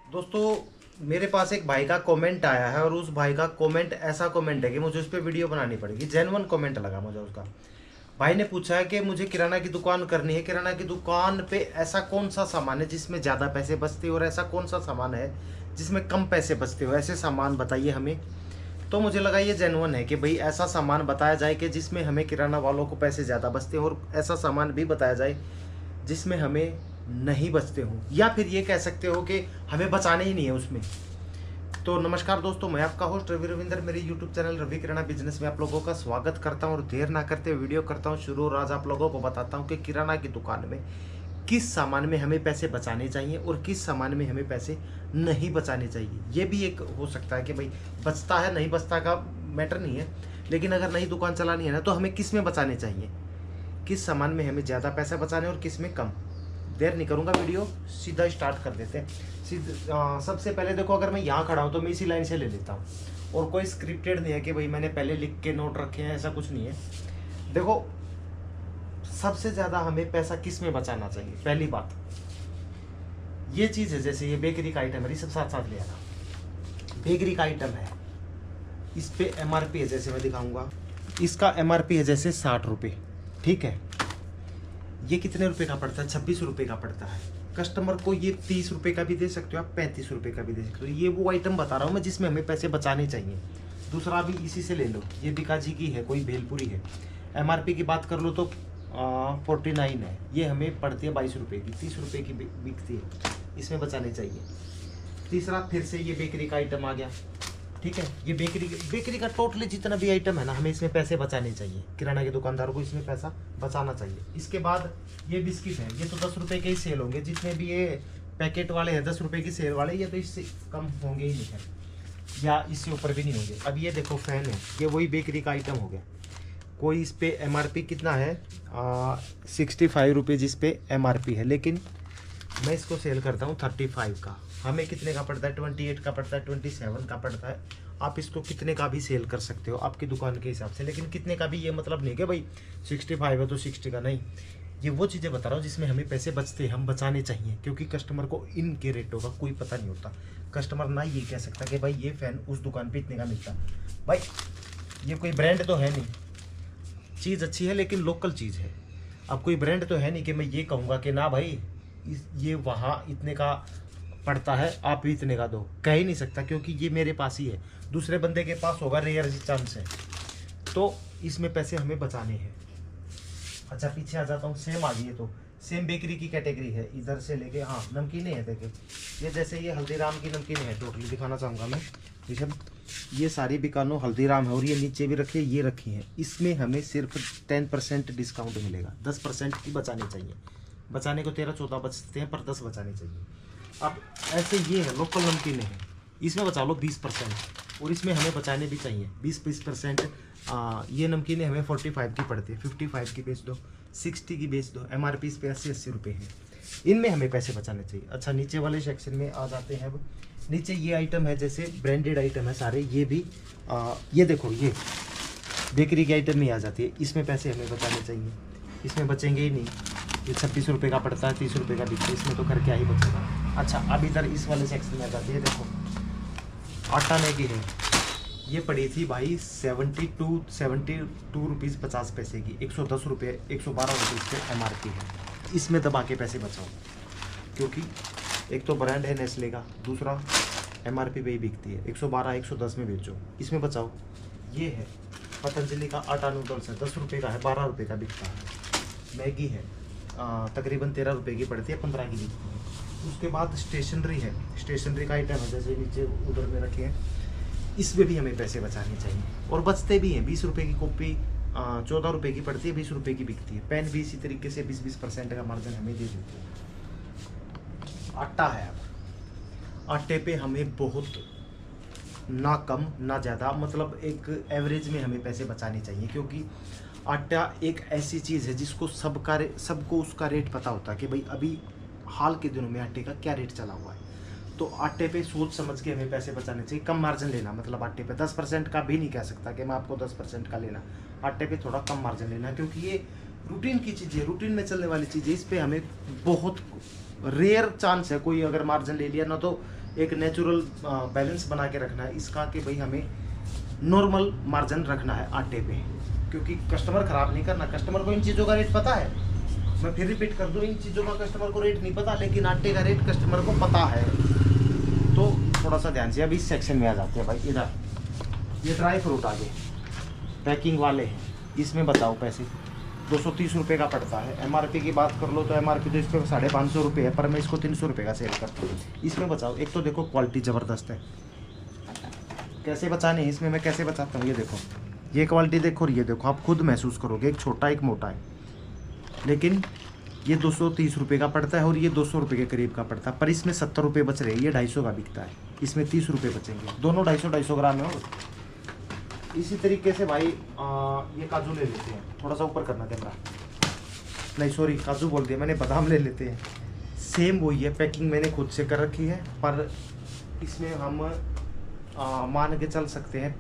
दोस्तों मेरे पास एक भाई का कमेंट आया है और उस भाई का कमेंट ऐसा कमेंट है कि मुझे उस पर वीडियो बनानी पड़ेगी। जेन्युइन कमेंट लगा मुझे उसका। भाई ने पूछा है कि मुझे किराना की दुकान करनी है, किराना की दुकान पे ऐसा कौन सा सामान है जिसमें ज़्यादा पैसे बचते हो और ऐसा कौन सा सामान है जिसमें कम पैसे बचते हो, ऐसे सामान बताइए हमें। तो मुझे लगा ये जेन्युइन है कि भाई ऐसा सामान बताया जाए कि जिसमें हमें किराना वालों को पैसे ज़्यादा बचते हो और ऐसा सामान भी बताया जाए जिसमें हमें नहीं बचते हो, या फिर ये कह सकते हो कि हमें बचाने ही नहीं है उसमें। तो नमस्कार दोस्तों, मैं आपका होस्ट रवि रविंदर मेरे यूट्यूब चैनल रवि किराना बिजनेस में आप लोगों का स्वागत करता हूं और देर ना करते वीडियो करता हूं शुरू। और आज आप लोगों को बताता हूं कि किराना की दुकान में किस सामान में हमें पैसे बचाने चाहिए और किस सामान में हमें पैसे नहीं बचाने चाहिए। ये भी एक हो सकता है कि भाई बचता है नहीं बचता का मैटर नहीं है, लेकिन अगर नई दुकान चलानी है ना तो हमें किस में बचाने चाहिए, किस सामान में हमें ज़्यादा पैसा बचाने और किस में कम। देर नहीं करूँगा, वीडियो सीधा स्टार्ट कर देते हैं। सबसे पहले देखो, अगर मैं यहाँ खड़ा हूँ तो मैं इसी लाइन से ले लेता हूँ और कोई स्क्रिप्टेड नहीं है कि भाई मैंने पहले लिख के नोट रखे हैं, ऐसा कुछ नहीं है। देखो, सबसे ज़्यादा हमें पैसा किस में बचाना चाहिए। पहली बात ये चीज़ है, जैसे ये बेकरी का आइटम है, सब साथ साथ ले आना। बेकरी का आइटम है, इस पे MRP है, जैसे मैं दिखाऊंगा, इसका MRP है जैसे 60 रुपये, ठीक है। ये कितने रुपए का पड़ता है? 26 रुपये का पड़ता है। कस्टमर को ये 30 रुपये का भी दे सकते हो आप, 35 रुपये का भी दे सकते हो। ये वो आइटम बता रहा हूँ मैं जिसमें हमें पैसे बचाने चाहिए। दूसरा भी इसी से ले लो, ये बिकाजी की है, कोई भेलपुरी है। MRP की बात कर लो तो 49 है, ये हमें पड़ती है 22 रुपये की, 30 रुपये की बिकती है, इसमें बचाने चाहिए। तीसरा फिर से ये बेकरी का आइटम आ गया, ठीक है। ये बेकरी का टोटली जितना भी आइटम है ना, हमें इसमें पैसे बचाने चाहिए। किराना के दुकानदार को इसमें पैसा बचाना चाहिए। इसके बाद ये बिस्किट है, ये तो 10 रुपये के ही सेल होंगे। जितने भी ये पैकेट वाले हैं 10 रुपये की सेल वाले, ये तो इससे कम होंगे ही नहीं है, या इससे ऊपर भी नहीं होंगे। अब ये देखो फैन है, ये वही बेकरी का आइटम हो गया। कोई इस पर MRP कितना है? 65 रुपीज़ इस पर MRP है, लेकिन मैं इसको सेल करता हूँ 35 का। हमें कितने का पड़ता है? 28 का पड़ता है, 27 का पड़ता है। आप इसको कितने का भी सेल कर सकते हो आपकी दुकान के हिसाब से, लेकिन कितने का भी ये मतलब नहीं कि भाई 65 है तो 60 का नहीं। ये वो चीज़ें बता रहा हूँ जिसमें हमें पैसे बचते हैं, हम बचाने चाहिए, क्योंकि कस्टमर को इनके रेटों का कोई पता नहीं होता। कस्टमर ना ये कह सकता कि भाई ये फ़ैन उस दुकान पर इतने का मिलता। भाई ये कोई ब्रांड तो है नहीं, चीज़ अच्छी है लेकिन लोकल चीज़ है। अब कोई ब्रांड तो है नहीं कि मैं ये कहूँगा कि ना भाई ये वहाँ इतने का पड़ता है, आप भी इतने का दो। कह ही नहीं सकता, क्योंकि ये मेरे पास ही है, दूसरे बंदे के पास होगा, रेयर चांस है। तो इसमें पैसे हमें बचाने हैं। अच्छा पीछे आ जाता हूँ, सेम आ गई है, तो सेम बेकरी की कैटेगरी है, इधर से लेके, हाँ नमकीनें हैं। देखिए ये जैसे ये हल्दीराम की नमकीनें हैं, टोटली दिखाना चाहूँगा मैं। ऋषभ, ये सारी बिकानो हल्दीराम है और ये नीचे भी रखी है, ये रखी है। इसमें हमें सिर्फ 10% डिस्काउंट मिलेगा, 10% की बचानी चाहिए। बचाने को 13-14 बचते हैं, पर 10 बचाने चाहिए। अब ऐसे ये है, लोकल नमकीनें हैं, इसमें बचा लो 20%, और इसमें हमें बचाने भी चाहिए 20%। ये नमकीनें हमें 45 की पड़ती है, 55 की बेच दो, 60 की बेच दो। MRP इस पर 80-80 रुपये है, इनमें हमें पैसे बचाने चाहिए। अच्छा नीचे वाले सेक्शन में आ जाते हैं। अब नीचे ये आइटम है, जैसे ब्रांडेड आइटम है सारे, ये भी ये देखो, ये बेकरी के आइटम में आ जाती है, इसमें पैसे हमें बचाने चाहिए। इसमें बचेंगे ही नहीं, ये 26 रुपये का पड़ता है, 30 रुपये का बिकता है, इसमें तो कर क्या ही बचेगा। अच्छा अब इधर इस वाले सेक्शन में आ जाती है, देखो आटा मैगी है, ये पड़ी थी भाई 72 रुपीज़ 50 पैसे की, 110 रुपये 112 रुपये पे MRP है। इसमें दबा के पैसे बचाओ, क्योंकि एक तो ब्रांड है नेस्ले का, दूसरा MRP पे ही बिकती है। 112-110 में बेचो, इसमें बचाओ। ये है पतंजलि का आटा नूडल्स है, 10 रुपये का है, 12 रुपये का बिकता है। मैगी है, तकरीबन 13 रुपये की पड़ती है, 15 की बिकती है। उसके बाद स्टेशनरी है, स्टेशनरी का आइटम है, जैसे नीचे उधर में रखे हैं, इसमें भी हमें पैसे बचाने चाहिए और बचते भी हैं। 20 रुपये की कॉपी 14 रुपये की पड़ती है, 20 रुपये की बिकती है। पेन भी इसी तरीके से 20% का मार्जिन हमें दे देते हैं। आटा है, अब आटे पे हमें बहुत ना कम ना ज़्यादा, मतलब एक एवरेज में हमें पैसे बचाने चाहिए, क्योंकि आटा एक ऐसी चीज़ है जिसको सबको उसका रेट पता होता है कि भाई अभी हाल के दिनों में आटे का क्या रेट चला हुआ है। तो आटे पे सोच समझ के हमें पैसे बचाने चाहिए, कम मार्जिन लेना। मतलब आटे पे 10% का भी नहीं कह सकता कि मैं आपको 10% का लेना, आटे पे थोड़ा कम मार्जिन लेना, क्योंकि ये रूटीन की चीज़ें, रूटीन में चलने वाली चीज़ें, इस पर हमें बहुत रेयर चांस है कोई अगर मार्जिन ले लिया ना, तो एक नेचुरल बैलेंस बना के रखना है इसका कि भाई हमें नॉर्मल मार्जिन रखना है आटे पे, क्योंकि कस्टमर ख़राब नहीं करना। कस्टमर को इन चीज़ों का रेट पता है, मैं फिर रिपीट कर दूँ, इन चीज़ों का कस्टमर को रेट नहीं पता, लेकिन आटे का रेट कस्टमर को पता है। तो थोड़ा सा ध्यान से अब इस सेक्शन में आ जाते हैं भाई। इधर ये ड्राई फ्रूट आगे पैकिंग वाले हैं, इसमें बताओ पैसे 230 रुपये का पड़ता है। एमआरपी की बात कर लो तो एमआरपी तो इस पर 550 रुपये है, पर मैं इसको 300 रुपये का सेल करता हूँ। इसमें बचाओ, एक तो देखो क्वालिटी ज़बरदस्त है। कैसे बचाने हैं इसमें, मैं कैसे बचाता हूँ, ये देखो, ये क्वालिटी देखो और ये देखो, आप खुद महसूस करोगे, एक छोटा एक मोटा है, लेकिन ये 230 रुपये का पड़ता है और ये 200 रुपये के करीब का पड़ता है, पर इसमें 70 रुपये बच रहे हैं। ये 250 का बिकता है, इसमें 30 रुपये बचेंगे, दोनों 250 ग्राम है। इसी तरीके से भाई ये काजू ले लेते हैं, थोड़ा सा ऊपर करना कैमरा, नहीं सॉरी काजू बोल दिया मैंने, बादाम ले लेते हैं। सेम वही है, पैकिंग मैंने खुद से कर रखी है, पर इसमें हम मान के चल सकते हैं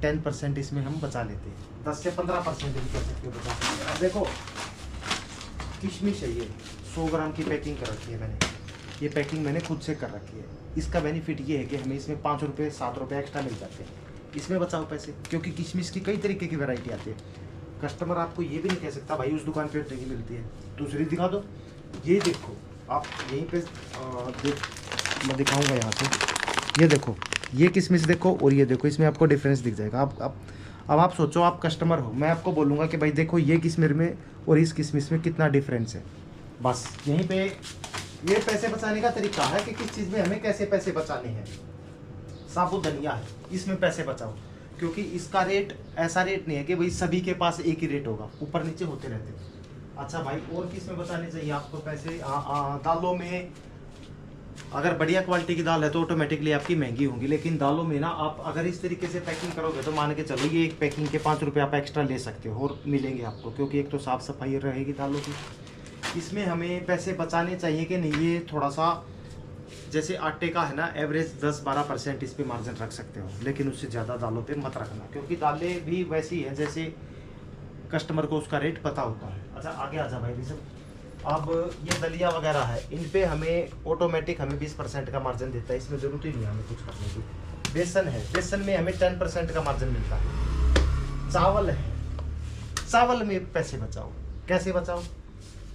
10% इसमें हम बचा लेते हैं, 10 से 15% भी कर सकते हो बचा सकते हैं। अब देखो किशमिश है, ये 100 ग्राम की पैकिंग कर रखी है मैंने, ये पैकिंग मैंने खुद से कर रखी है। इसका बेनिफिट ये है कि हमें इसमें 5 रुपये 7 रुपये एक्स्ट्रा मिल जाते हैं, इसमें बचाओ पैसे, क्योंकि किशमिश की कई तरीके की वैरायटी आती है। कस्टमर आपको ये भी नहीं कह सकता भाई उस दुकान पे उतने की मिलती है, दूसरी दिखा दो। ये देखो आप यहीं पे मैं दिखाऊंगा यहाँ से, ये देखो ये किशमिश देखो और ये देखो, इसमें आपको डिफरेंस दिख जाएगा। अब आप सोचो, आप कस्टमर हो, मैं आपको बोलूँगा कि भाई देखो ये किशमिश में और इस किशमिश में कितना डिफरेंस है। बस यहीं पे ये पैसे बचाने का तरीका है कि किस चीज़ में हमें कैसे पैसे बचाने हैं। साबुत धनिया है, इसमें पैसे बचाओ, क्योंकि इसका रेट ऐसा रेट नहीं है कि भाई सभी के पास एक ही रेट होगा, ऊपर नीचे होते रहते हैं। अच्छा भाई और किस में बचाने चाहिए आपको पैसे? दालों में अगर बढ़िया क्वालिटी की दाल है तो ऑटोमेटिकली आपकी महंगी होंगी, लेकिन दालों में ना आप अगर इस तरीके से पैकिंग करोगे तो मान के चलो ये एक पैकिंग के 5 रुपये आप एक्स्ट्रा ले सकते हो और मिलेंगे आपको, क्योंकि एक तो साफ़ सफाई रहेगी दालों की। इसमें हमें पैसे बचाने चाहिए कि नहीं, ये थोड़ा सा जैसे आटे का है ना, एवरेज 10-12% इस पे मार्जिन रख सकते हो, लेकिन उससे ज़्यादा दालों पे मत रखना, क्योंकि दालें भी वैसी हैं जैसे कस्टमर को उसका रेट पता होता है। अच्छा आगे आ जा भाई ऋषभ। अब ये दलिया वगैरह है, इन पे हमें ऑटोमेटिक हमें 20% का मार्जिन देता है, इसमें ज़रूरत ही नहीं है हमें कुछ करने की। बेसन है, बेसन में हमें 10% का मार्जिन मिलता है। चावल है, चावल में पैसे बचाओ, कैसे बचाओ?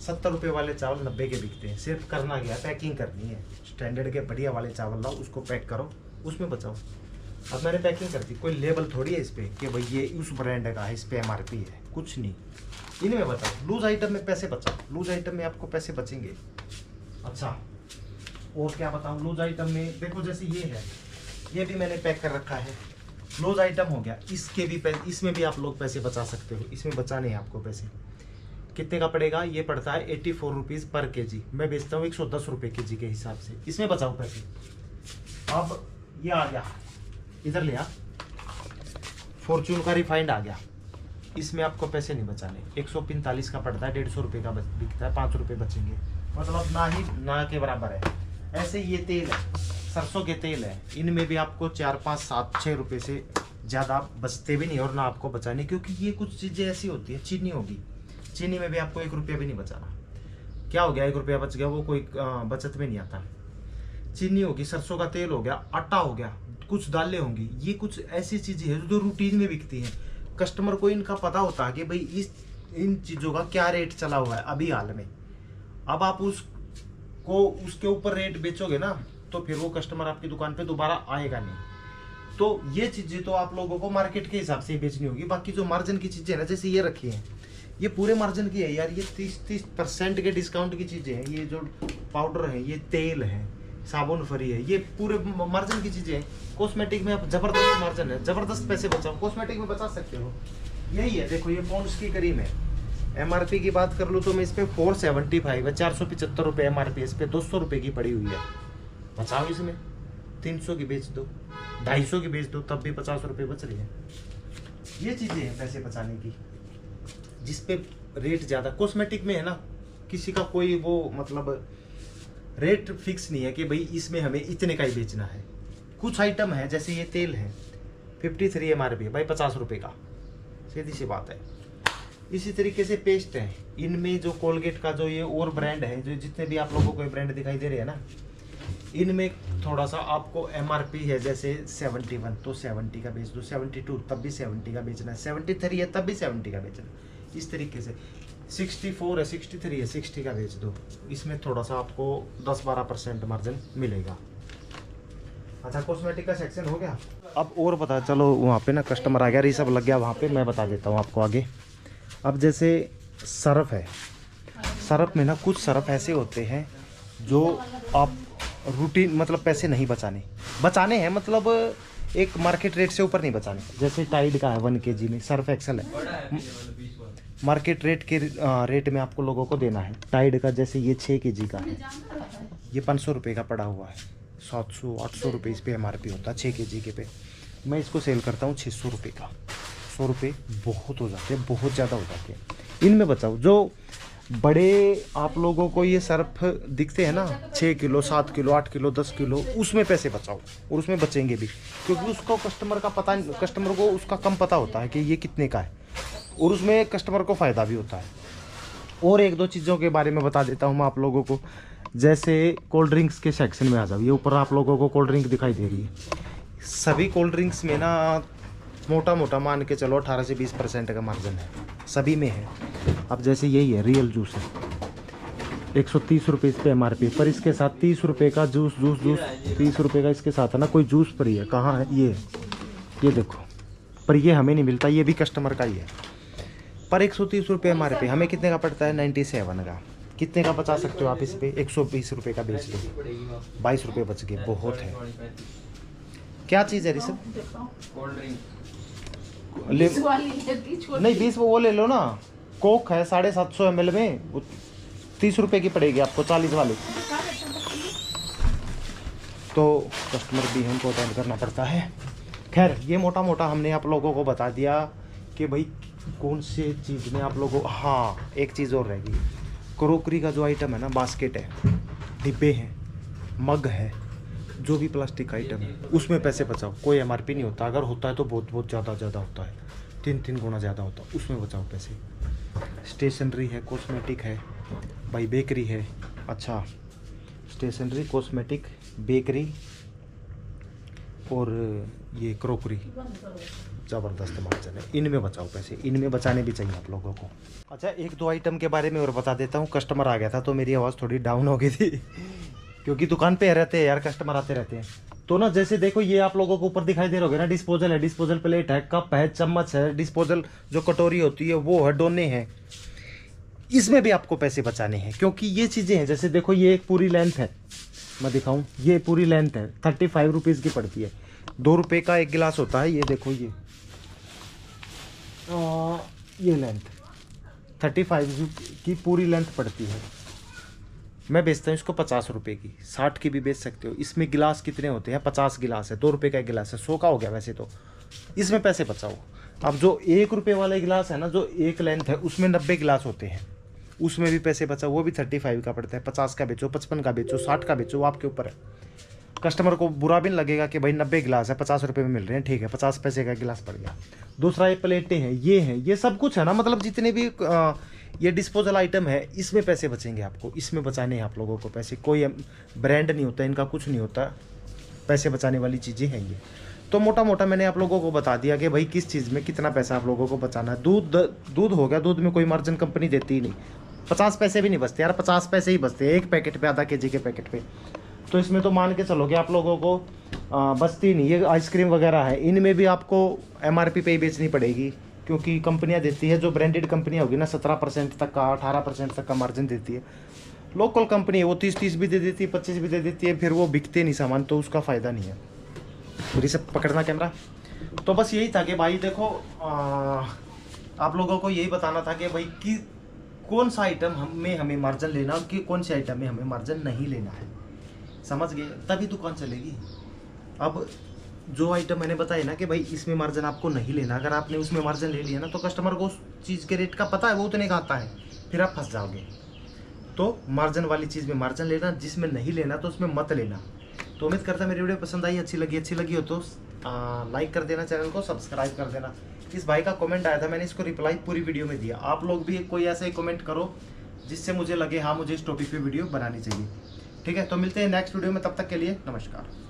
70 रुपये वाले चावल 90 के बिकते हैं, सिर्फ करना क्या है, पैकिंग करनी है। स्टैंडर्ड के बढ़िया वाले चावल लाओ, उसको पैक करो, उसमें बचाओ। अब मैंने पैकिंग कर दी, कोई लेबल थोड़ी है इस पर कि भाई ये उस ब्रांड का है, इस पर MRP है, कुछ नहीं। इनमें बताओ, लूज आइटम में पैसे बचाओ, लूज आइटम में आपको पैसे बचेंगे। अच्छा और क्या बताऊँ लूज आइटम में? देखो जैसे ये है, ये भी मैंने पैक कर रखा है, लूज आइटम हो गया, इसके भी इसमें भी आप लोग पैसे बचा सकते हो। इसमें बचाने हैं आपको पैसे, कितने का पड़ेगा? ये पड़ता है 84 रुपीज़ पर केजी, मैं बेचता हूँ 110 रुपये केजी के हिसाब से, इसमें बचाओ पैसे। अब ये आ गया, इधर ले आ, फॉर्च्यून का रिफाइंड आ गया, इसमें आपको पैसे नहीं बचाने। 145 का पड़ता है, 150 रुपये का बिकता है, 5 रुपये बचेंगे, मतलब ना ही ना के बराबर है। ऐसे ये तेल है, सरसों के तेल है, इनमें भी आपको 4, 5, 7, 6 रुपये से ज़्यादा बचते भी नहीं और ना आपको बचाने, क्योंकि ये कुछ चीज़ें ऐसी होती है। चीनी होगी, चीनी में भी आपको 1 रुपया भी नहीं बचाना। क्या हो गया, 1 रुपया बच गया, वो कोई बचत में नहीं आता। चीनी होगी, सरसों का तेल हो गया, आटा हो गया, कुछ दालें होंगी, ये कुछ ऐसी चीज़ें हैं जो रूटीन में बिकती हैं। कस्टमर को इनका पता होता है कि भाई इन चीज़ों का क्या रेट चला हुआ है अभी हाल में। अब आप उसके ऊपर रेट बेचोगे ना, तो फिर वो कस्टमर आपकी दुकान पे दोबारा आएगा नहीं। तो ये चीज़ें तो आप लोगों को मार्केट के हिसाब से ही बेचनी होगी। बाकी जो मार्जिन की चीज़ें ना, जैसे ये रखी हैं, ये पूरे मार्जिन की है यार, ये 30% के डिस्काउंट की चीज़ें हैं। ये जो पाउडर है, ये तेल है, साबुन फ्री है, ये पूरे मार्जिन की चीज़ें हैं। कॉस्मेटिक में आप जबरदस्त मार्जिन है, जबरदस्त पैसे बचाओ, कॉस्मेटिक में बचा सकते हो। यही है, देखो ये पॉन्ड्स की क्रीम है, MRP की बात कर लूँ तो मैं इस पर 475 है, 475 रुपये MRP, इस पर 200 रुपये की पड़ी हुई है। बचाओ इसमें, 300 की बेच दो, 250 की बेच दो, तब भी 50 रुपये बच रही है। ये चीज़ें हैं पैसे बचाने की, जिस पे रेट ज़्यादा। कॉस्मेटिक में है ना, किसी का कोई वो मतलब रेट फिक्स नहीं है कि भाई इसमें हमें इतने का ही बेचना है। कुछ आइटम है, जैसे ये तेल है 53 MRP भाई, 50 रुपये का, सीधी सी बात है। इसी तरीके से पेस्ट है, इनमें जो कोलगेट का जो ये और ब्रांड है, जो जितने भी आप लोगों को ब्रांड दिखाई दे रहे हैं ना, इनमें थोड़ा सा आपको एमआरपी है, जैसे 71 तो 70 का बेच दो, 72 तब भी 70 का बेचना है, 73 है तब भी 70 का बेचना है। इस तरीके से 64 है 63 है 60 का बेच दो, इसमें थोड़ा सा आपको 10-12% मार्जिन मिलेगा। अच्छा, कॉस्मेटिक का सेक्शन हो गया। अब और पता चलो वहाँ पे ना कस्टमर आ गया, रिसब लग गया वहाँ पे, मैं बता देता हूँ आपको आगे। अब जैसे सरफ है, सरफ में ना कुछ सरफ ऐसे होते हैं जो आप रूटीन मतलब पैसे नहीं बचाने हैं, मतलब एक मार्केट रेट से ऊपर नहीं बचाने। जैसे टाइड का है 1 kg में, सर्फ एक्सल है, मार्केट रेट के रेट में आपको लोगों को देना है। टाइड का जैसे ये 6 kg का है, ये 500 रुपये का पड़ा हुआ है, 700-800 रुपये इस पर MRP होता है 6 kg के पे। मैं इसको सेल करता हूँ 600 रुपये का। 100 रुपये बहुत हो जाते हैं, बहुत ज़्यादा हो जाते हैं। इनमें बचाओ। जो बड़े आप लोगों को ये सर्फ दिखते हैं ना 6 किलो 7 किलो 8 किलो 10 किलो, उसमें पैसे बचाओ, और उसमें बचेंगे भी, क्योंकि उसको कस्टमर को उसका कम पता होता है कि ये कितने का है, और उसमें कस्टमर को फ़ायदा भी होता है। और 1-2 चीज़ों के बारे में बता देता हूँ मैं आप लोगों को। जैसे कोल्ड ड्रिंक्स के सेक्शन में आ जाओ, ये ऊपर आप लोगों को कोल्ड ड्रिंक दिखाई दे रही है। सभी कोल्ड ड्रिंक्स में ना मोटा मान के चलो 18 से 20% का मार्जिन है, सभी में है। अब जैसे यही है रियल जूस है, 130 रुपये इस पे MRP, पर इसके साथ 30 रुपये का जूस 30 रुपये का इसके साथ है ना, कोई जूस फ्री है। कहाँ है ये देखो, पर ये हमें नहीं मिलता, ये भी कस्टमर का ही है। पर 130 रुपये MRP, हमें कितने का पड़ता है 97 का। कितने का बचा सकते हो आप इस पे? 120 रुपये का बेच दो, 22 रुपये बच गए, बहुत है। क्या चीज़ है ऋषभ? कोल्ड ड्रिंक नहीं 20 वो ले लो ना। कोक है 750 ml में, 30 रुपये की पड़ेगी आपको 40 वाली। तो कस्टमर भी हमको अटेंड करना पड़ता है। खैर ये मोटा हमने आप लोगों को बता दिया कि भाई कौन से चीज़ में आप लोगों। हाँ, एक चीज़ और रहेगी, क्रोकरी का जो आइटम है ना, बास्केट है, डिब्बे हैं, मग है, जो भी प्लास्टिक आइटम है उसमें पैसे बचाओ। कोई MRP नहीं होता, अगर होता है तो बहुत ज़्यादा होता है, 3 गुना ज़्यादा होता है, उसमें बचाओ पैसे। स्टेशनरी है, कॉस्मेटिक है भाई, बेकरी है। अच्छा, स्टेशनरी, कॉस्मेटिक, बेकरी और ये क्रोकरी, ज़बरदस्त मार्जिन है, इनमें बचाओ पैसे, इनमें बचाने भी चाहिए आप लोगों को। अच्छा, 1-2 आइटम के बारे में और बता देता हूँ। कस्टमर आ गया था तो मेरी आवाज़ थोड़ी डाउन हो गई थी क्योंकि दुकान पे रहते हैं यार, कस्टमर आते रहते हैं। तो ना जैसे देखो ये आप लोगों को ऊपर दिखाई दे रहा होगा ना, डिस्पोजल है, डिस्पोजल प्लेट है, कप है, चम्मच है, डिस्पोजल जो कटोरी होती है वो है, डोने हैं, इसमें भी आपको पैसे बचाने हैं। क्योंकि ये चीज़ें हैं, जैसे देखो ये एक पूरी लेंथ है, मैं दिखाऊं, ये पूरी लेंथ है, 35 रुपीज़ की पड़ती है। 2 रुपये का एक गिलास होता है, ये देखो ये लेंथ 35 की पूरी लेंथ पड़ती है। मैं बेचता हूँ इसको 50 रुपये की, 60 की भी बेच सकते हो। इसमें गिलास कितने होते हैं? 50 गिलास है, 2 रुपये का एक गिलास है, 100 का हो गया वैसे तो। इसमें पैसे बचाओ। अब जो 1 रुपये वाला गिलास है ना, जो एक लेंथ है, उसमें 90 गिलास होते हैं, उसमें भी पैसे बचाओ, वो भी 35 का पड़ता है। 50 का बेचो, 55 का बेचो, 60 का बेचो, आपके ऊपर है। कस्टमर को बुरा भी नहीं लगेगा कि भाई 90 गिलास है 50 रुपये में मिल रहे हैं, ठीक है, 50 पैसे का गिलास पड़ गया। दूसरा ये प्लेटें हैं, ये सब कुछ है ना, मतलब जितने भी ये डिस्पोजल आइटम है, इसमें पैसे बचेंगे आपको, इसमें बचाने हैं आप लोगों को पैसे। कोई ब्रांड नहीं होता इनका, कुछ नहीं होता, पैसे बचाने वाली चीज़ें हैं ये। तो मोटा मैंने आप लोगों को बता दिया कि भाई किस चीज़ में कितना पैसा आप लोगों को बचाना है। दूध हो गया, दूध में कोई मार्जिन कंपनी देती ही नहीं, 50 पैसे भी नहीं बचते यार, 50 पैसे ही बचते हैं एक पैकेट पे, आधा kg के पैकेट पे। तो इसमें तो मान के चलो कि आप लोगों को बचती नहीं। ये आइसक्रीम वगैरह है, इनमें भी आपको MRP पे ही बेचनी पड़ेगी, क्योंकि कंपनियां देती है, जो ब्रांडेड कंपनियां होगी ना 17% तक का, 18% तक का मार्जिन देती है। लोकल कंपनी है वो 30 भी दे देती है, 25 भी दे देती है, फिर वो बिकते नहीं सामान, तो उसका फ़ायदा नहीं है। पूरी सब पकड़ना कैमरा। तो बस यही था कि भाई देखो, आप लोगों को यही बताना था कि भाई कि कौन सा आइटम में हमें मार्जिन लेना और कि कौन से आइटम में हमें मार्जिन नहीं लेना है, समझ गए? तभी दुकान चलेगी। अब जो आइटम मैंने बताया ना कि भाई इसमें मार्जिन आपको नहीं लेना, अगर आपने उसमें मार्जिन ले लिया ना तो कस्टमर को उस चीज़ के रेट का पता है, वो उतने का आता है, फिर आप फंस जाओगे। तो मार्जिन वाली चीज़ में मार्जिन लेना, जिसमें नहीं लेना तो उसमें मत लेना। तो उम्मीद करता मेरी वीडियो पसंद आई, अच्छी लगी हो तो लाइक कर देना, चैनल को सब्सक्राइब कर देना। इस भाई का कमेंट आया था, मैंने इसको रिप्लाई पूरी वीडियो में दिया। आप लोग भी कोई ऐसे कमेंट करो जिससे मुझे लगे हाँ मुझे इस टॉपिक पे वीडियो बनानी चाहिए। ठीक है, तो मिलते हैं नेक्स्ट वीडियो में, तब तक के लिए नमस्कार।